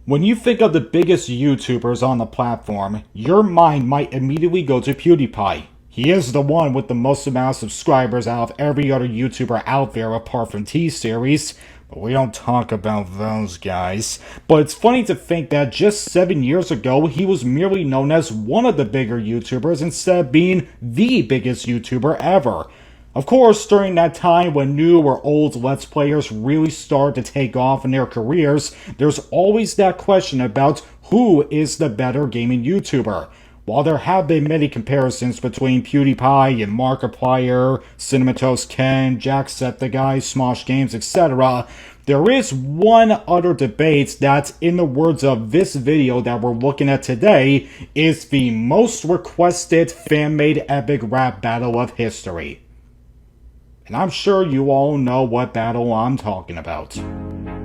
When you think of the biggest YouTubers on the platform, your mind might immediately go to PewDiePie. He is the one with the most amount of subscribers out of every other YouTuber out there apart from T-Series, but we don't talk about those guys. But it's funny to think that just 7 years ago, he was merely known as one of the bigger YouTubers instead of being the biggest YouTuber ever. Of course, during that time when new or old Let's Players really start to take off in their careers, there's always that question about who is the better gaming YouTuber. While there have been many comparisons between PewDiePie and Markiplier, Cinematos Ken, Jacksepticeye, Smosh Games, etc., there is one other debate that, in the words of this video that we're looking at today, is the most requested fan-made epic rap battle of history. And I'm sure you all know what battle I'm talking about.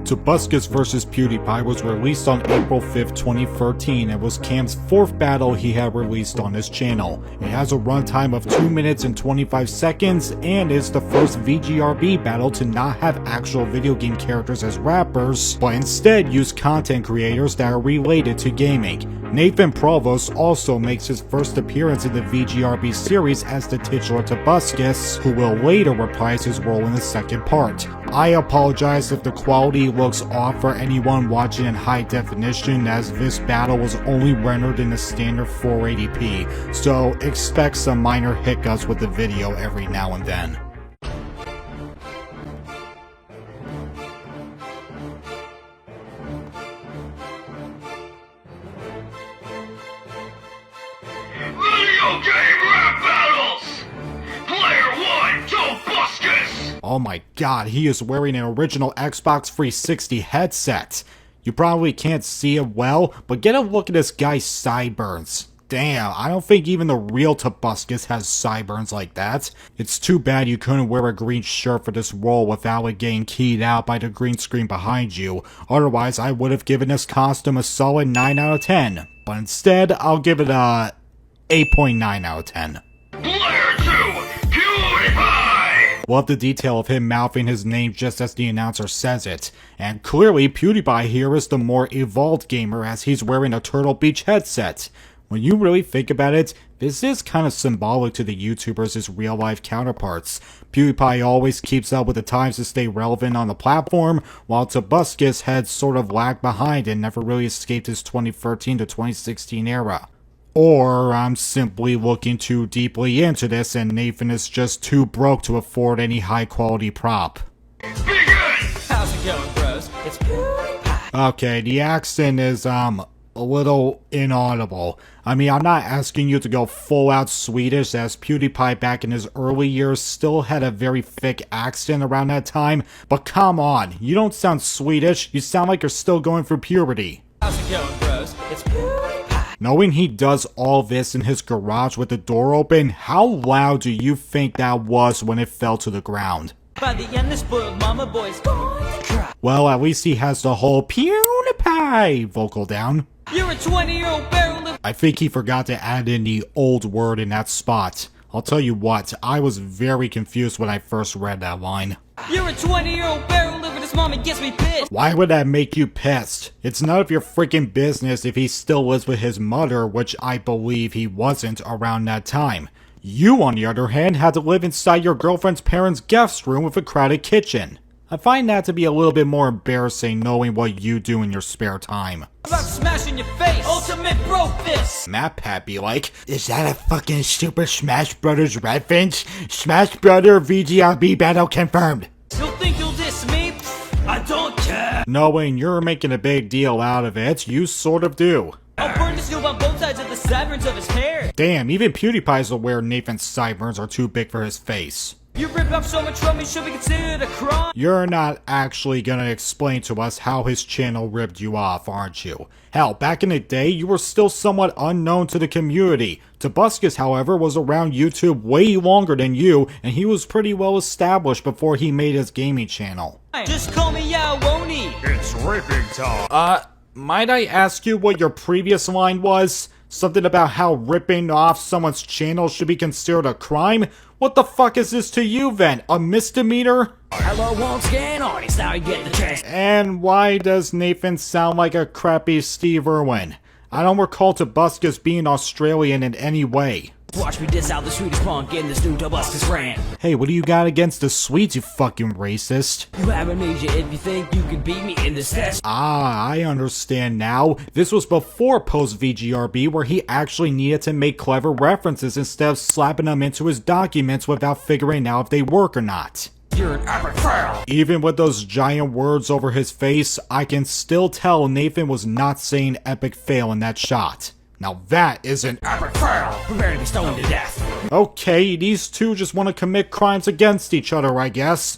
Tobuscus vs PewDiePie was released on April 5th, 2013 and was Cam's 4th battle he had released on his channel. It has a runtime of 2 minutes and 25 seconds and is the first VGRB battle to not have actual video game characters as rappers, but instead use content creators that are related to gaming. Nathan Provost also makes his first appearance in the VGRB series as the titular Tobuscus, who will later reprise his role in the second part. I apologize if the quality looks off for anyone watching in high definition, as this battle was only rendered in the standard 480p, so expect some minor hiccups with the video every now and then. Video game rap battles! Player 1, Tobuscus! Oh my god, he is wearing an original Xbox 360 headset. You probably can't see it well, but get a look at this guy's sideburns. Damn, I don't think even the real Tobuscus has sideburns like that. It's too bad you couldn't wear a green shirt for this role without it getting keyed out by the green screen behind you. Otherwise, I would have given this costume a solid 9 out of 10. But instead, I'll give it a 8.9 out of 10. Player 2, PewDiePie! Love the detail of him mouthing his name just as the announcer says it. And clearly, PewDiePie here is the more evolved gamer as he's wearing a Turtle Beach headset. When you really think about it, this is kind of symbolic to the YouTubers' real-life counterparts. PewDiePie always keeps up with the times to stay relevant on the platform, while Tobuscus had sort of lagged behind and never really escaped his 2013 to 2016 era. Or I'm simply looking too deeply into this and Nathan is just too broke to afford any high-quality prop. Begin! How's it going, bros? It's PewDiePie. Okay, the accent is, a little inaudible. I mean, I'm not asking you to go full-out Swedish, as PewDiePie back in his early years still had a very thick accent around that time, but come on, you don't sound Swedish, you sound like you're still going through puberty. How's it going, bros? It's PewDiePie. Knowing he does all this in his garage with the door open, how loud do you think that was when it fell to the ground? By the end, this spoiled mama boy's going to cry. Well, at least he has the whole PewDiePie vocal down. You're a 20-year-old barrel of... I think he forgot to add in the old word in that spot. I'll tell you what, I was very confused when I first read that line. You're a 20-year-old barrel living his mom and gets me pissed. Why would that make you pissed? It's none of your freaking business if he still lives with his mother, which I believe he wasn't around that time. You, on the other hand, had to live inside your girlfriend's parents' guest room with a crowded kitchen. I find that to be a little bit more embarrassing knowing what you do in your spare time. I'm about to smash in your face. Ultimate bro fist. Matt Pat be like, is that a fucking Super Smash Brothers reference? Smash Brother VGRB battle confirmed. You'll think you'll diss me? I don't care. Knowing you're making a big deal out of it, you sort of do. I'll burn this noob on both sides of the sideburns of his hair. Damn, even PewDiePie's aware Nathan's sideburns are too big for his face. You rip up so much from me should be considered a crime. You're not actually gonna explain to us how his channel ripped you off, aren't you? Hell, back in the day, you were still somewhat unknown to the community. Tobuscus, however, was around YouTube way longer than you, and he was pretty well established before he made his gaming channel. Just call me Yawoni. It's ripping time. Might I ask you what your previous line was? Something about how ripping off someone's channel should be considered a crime? What the fuck is this to you then? A misdemeanor? Hello once again, audience, now you get the chance. And why does Nathan sound like a crappy Steve Irwin? I don't recall Tobuscus being Australian in any way. Watch me diss out the sweetest punk in this new Tobuscus rant. Hey, what do you got against the Swedes, you fucking racist? You have amnesia if you think you can beat me in this test. Ah, I understand now. This was before post-VGRB, where he actually needed to make clever references instead of slapping them into his documents without figuring out if they work or not. You're an epic fail. Even with those giant words over his face, I can still tell Nathan was not saying epic fail in that shot. Now that is an Epic fail. Prepare to be stoned to death. Okay, these two just want to commit crimes against each other, I guess.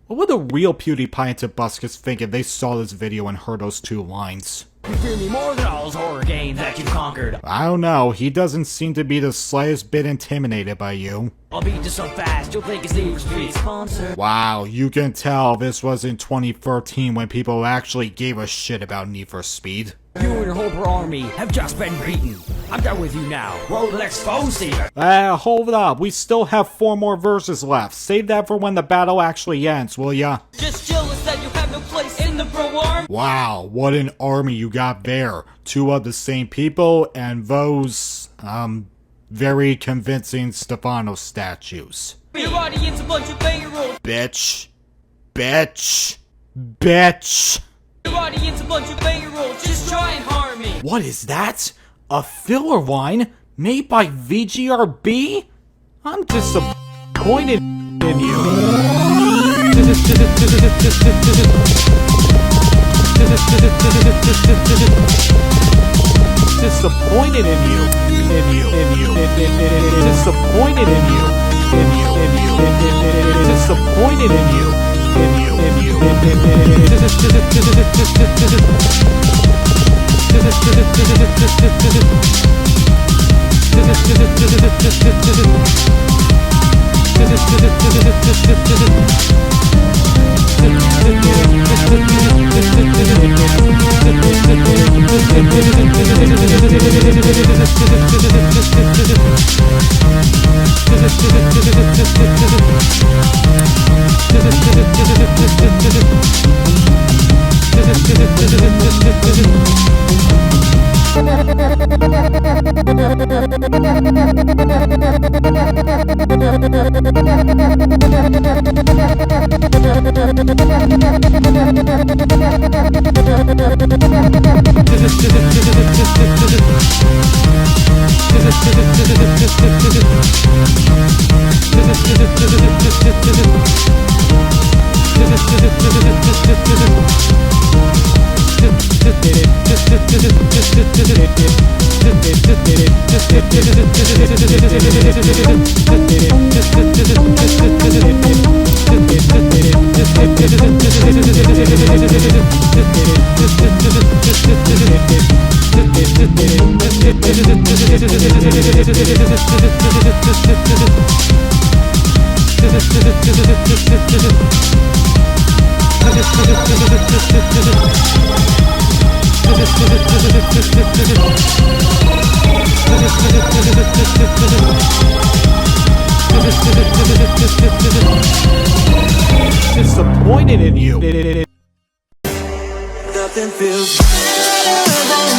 What would the real PewDiePie and Tobuscus think if they saw this video and heard those two lines? You fear me more than all those horror games that you've conquered. I don't know, he doesn't seem to be the slightest bit intimidated by you. I'll beat you so fast, you'll think it's Need for Speed sponsor. Wow, you can tell this was in 2013 when people actually gave a shit about Need for Speed. You and your whole army have just been beaten. I'm done with you now. Roll the next phone stealer. Hold up, we still have 4 more verses left. Save that for when the battle actually ends, will ya? Just jealous that you have no place in the pro arm. Wow, what an army you got there. 2 of the same people and those, very convincing Stefano statues. Your audience a bunch of banger rolls. Bitch. Bitch. Bitch. Your audience a bunch of banger rolls. Just try and harm me. What is that? A filler wine made by VGRB? I'm disappointed in you. Disappointed in you. Disappointed in you. Disappointed in you. Disappointed in you. Nothing feels better than